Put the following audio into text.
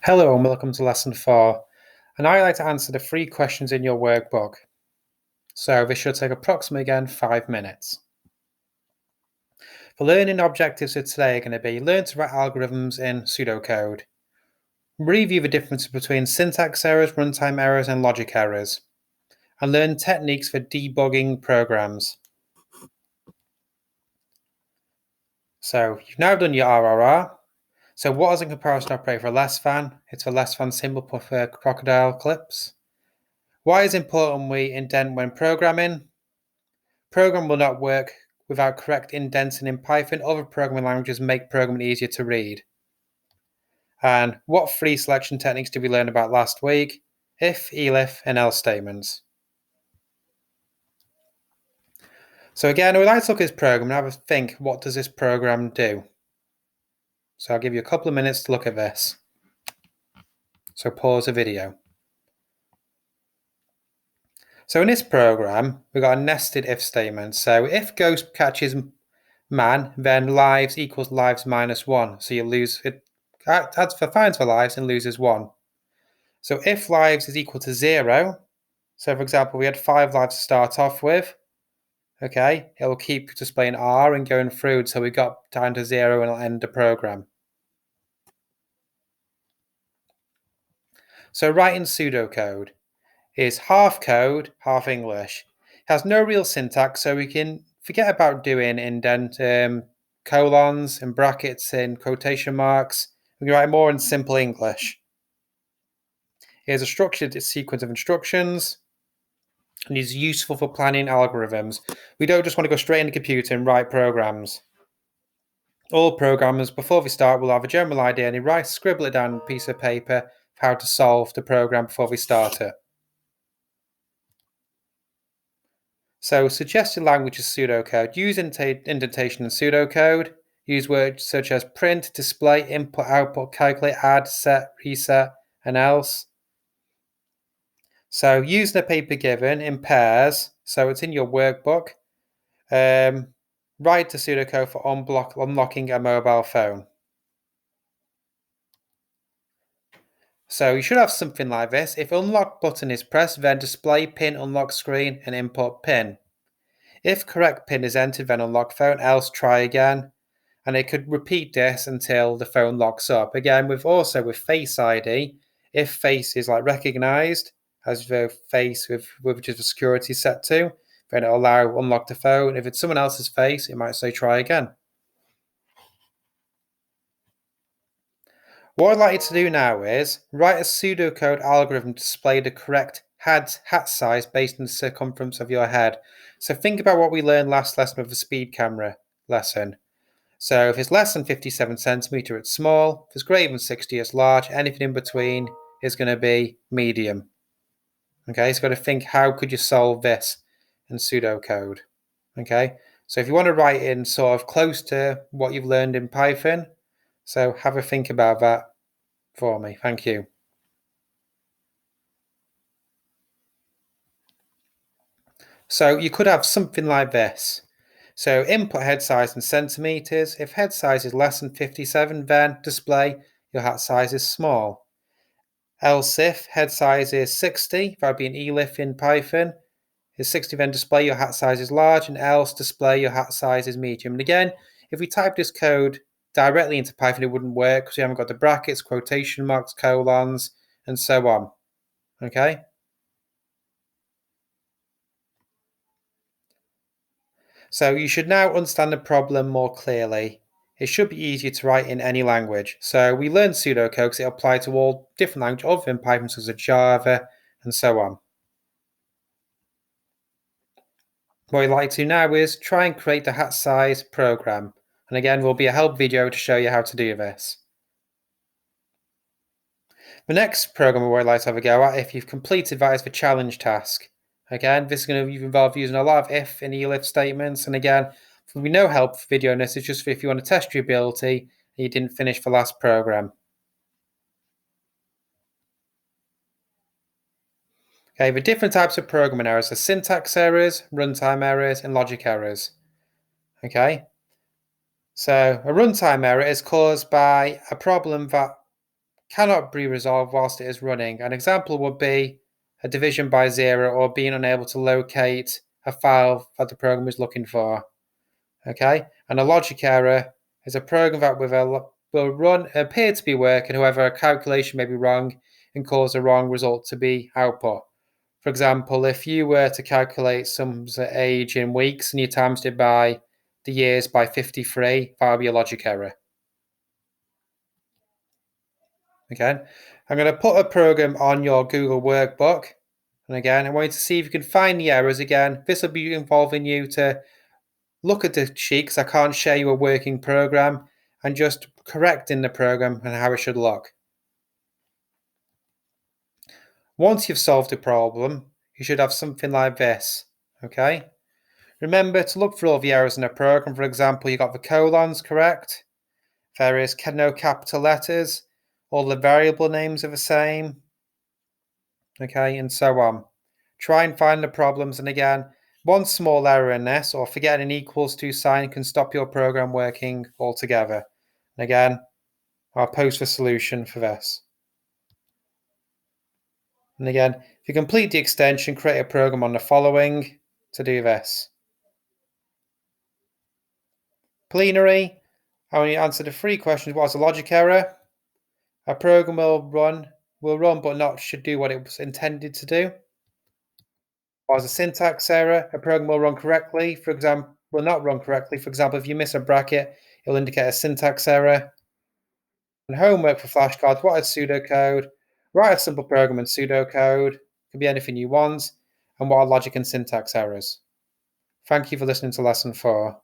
Hello and welcome to lesson 4, and I'd like to answer the 3 questions in your workbook. So this should take approximately again 5 minutes. The learning objectives for today are going to be learn to write algorithms in pseudocode, review the differences between syntax errors, runtime errors, and logic errors, and learn techniques for debugging programs. So you've now done your RRR. So what is a comparison operator for less than? It's a less than symbol for crocodile clips. Why is it important we indent when programming? Program will not work without correct indenting in Python. Other programming languages make programming easier to read. And what 3 selection techniques did we learn about last week? If, elif, and else statements. So again, I would like to look at this program and have a think, what does this program do? So I'll give you a couple of minutes to look at this. So pause the video. So in this program, we've got a nested if statement. So if ghost catches man, then lives equals lives minus 1. So you lose it. Adds for finds for lives and loses 1. So if lives is equal to 0, so for example, we had 5 lives to start off with, okay, it will keep displaying R and going through until we got down to 0 and it'll end the program. So writing pseudocode is half code, half English. It has no real syntax, so we can forget about doing indent, colons and brackets and quotation marks. We can write more in simple English. Here's a structured sequence of instructions and is useful for planning algorithms. We don't just want to go straight in the computer and write programs. All programmers, before they start, will have a general idea and they scribble it down on a piece of paper of how to solve the program before we start it. So suggested language is pseudocode. Use indentation in pseudocode. Use words such as print, display, input, output, calculate, add, set, reset, and else. So use the paper given in pairs. So it's in your workbook. Write to pseudocode for unlocking a mobile phone. So you should have something like this. If unlock button is pressed, then display pin, unlock screen, and input pin. If correct pin is entered, then unlock phone, else try again. And it could repeat this until the phone locks up. Again, with Face ID, if face is like recognized as the face with which is the security set to, then it'll allow unlock the phone. If it's someone else's face, it might say try again. What I'd like you to do now is write a pseudocode algorithm to display the correct hat size based on the circumference of your head. So think about what we learned last lesson with the speed camera lesson. So if it's less than 57 centimeter, it's small. If it's greater than 60, it's large. Anything in between is going to be medium. Okay, so you've got to think, how could you solve this in pseudocode? Okay, so if you want to write in sort of close to what you've learned in Python, so have a think about that for me. Thank you. So you could have something like this. So input head size in centimeters. If head size is less than 57, then display your hat size is small. Else if head size is 60, that would be an elif in Python. Is 60, then display your hat size is large, and else display your hat size is medium. And again, if we type this code directly into Python, it wouldn't work because we haven't got the brackets, quotation marks, colons, and so on. Okay? So you should now understand the problem more clearly. It should be easier to write in any language. So we learned pseudocode because it applies to all different languages other than Python, such as Java, and so on. What I'd like to now is try and create the hat size program. And again, there will be a help video to show you how to do this. The next program where I'd like to have a go at, if you've completed that, is the challenge task. Again, this is going to involve using a lot of if and elif statements. And again, there'll be no help for video on this. It's just if you want to test your ability and you didn't finish the last program. Okay, the different types of programming errors are syntax errors, runtime errors, and logic errors. Okay, so a runtime error is caused by a problem that cannot be resolved whilst it is running. An example would be a division by 0 or being unable to locate a file that the program is looking for. Okay, and a logic error is a program that will appear to be working, however, a calculation may be wrong and cause a wrong result to be output. For example, if you were to calculate someone's age in weeks and you times it by the years by 53, that would be a logic error. Okay, I'm going to put a program on your Google workbook. And again, I want you to see if you can find the errors again. This will be involving you to look at the sheet because I can't show you a working program and just correcting the program and how it should look. Once you've solved the problem, you should have something like this. Okay. Remember to look for all the errors in a program. For example, you got the colons correct. There is no capital letters. All the variable names are the same. Okay, and so on. Try and find the problems. And again, one small error in this or forgetting an equals to sign can stop your program working altogether. And again, I'll post the solution for this. And again, if you complete the extension, create a program on the following to do this. Plenary, I want you to answer the 3 questions. What's a logic error? A program will run but not should do what it was intended to do. Or as a syntax error, a program will run correctly, for example, will not run correctly. For example, if you miss a bracket, it'll indicate a syntax error. And homework for flashcards, what is pseudocode? Write a simple program in pseudocode. It can be anything you want. And what are logic and syntax errors? Thank you for listening to lesson 4.